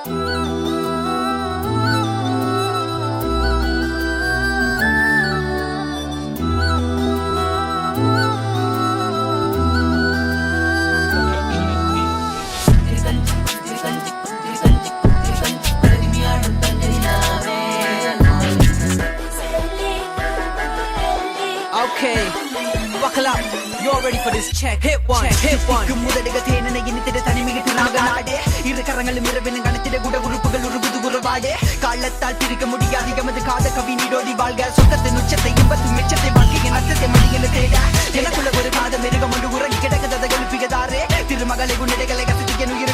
Okay, buckle up. You're ready for this check. Hit one, hit one. முதடுக தேனனை இனித்திட தனிமிகிட்டு நாகநாடே இரு கரங்களும் இரவினும் கணத்திட கூட உறுப்புகள் உருகுது உருவாடே காலத்தால் பிரிக்க முடியாது எமது காத கவி நீடோடி வாழ்க சொந்தத்தின் உச்சத்தை இன்பத்தின் மிச்சத்தை வாழ்க்கையின் அச்சத்தை மதியென தேட எனக்குள்ள ஒரு காத மிருகம் ஒன்று உறங்கி கிடக்கதை எழுப்பியதாரே திருமகளை குன்னிடைகளை கசித்து என் உயிர்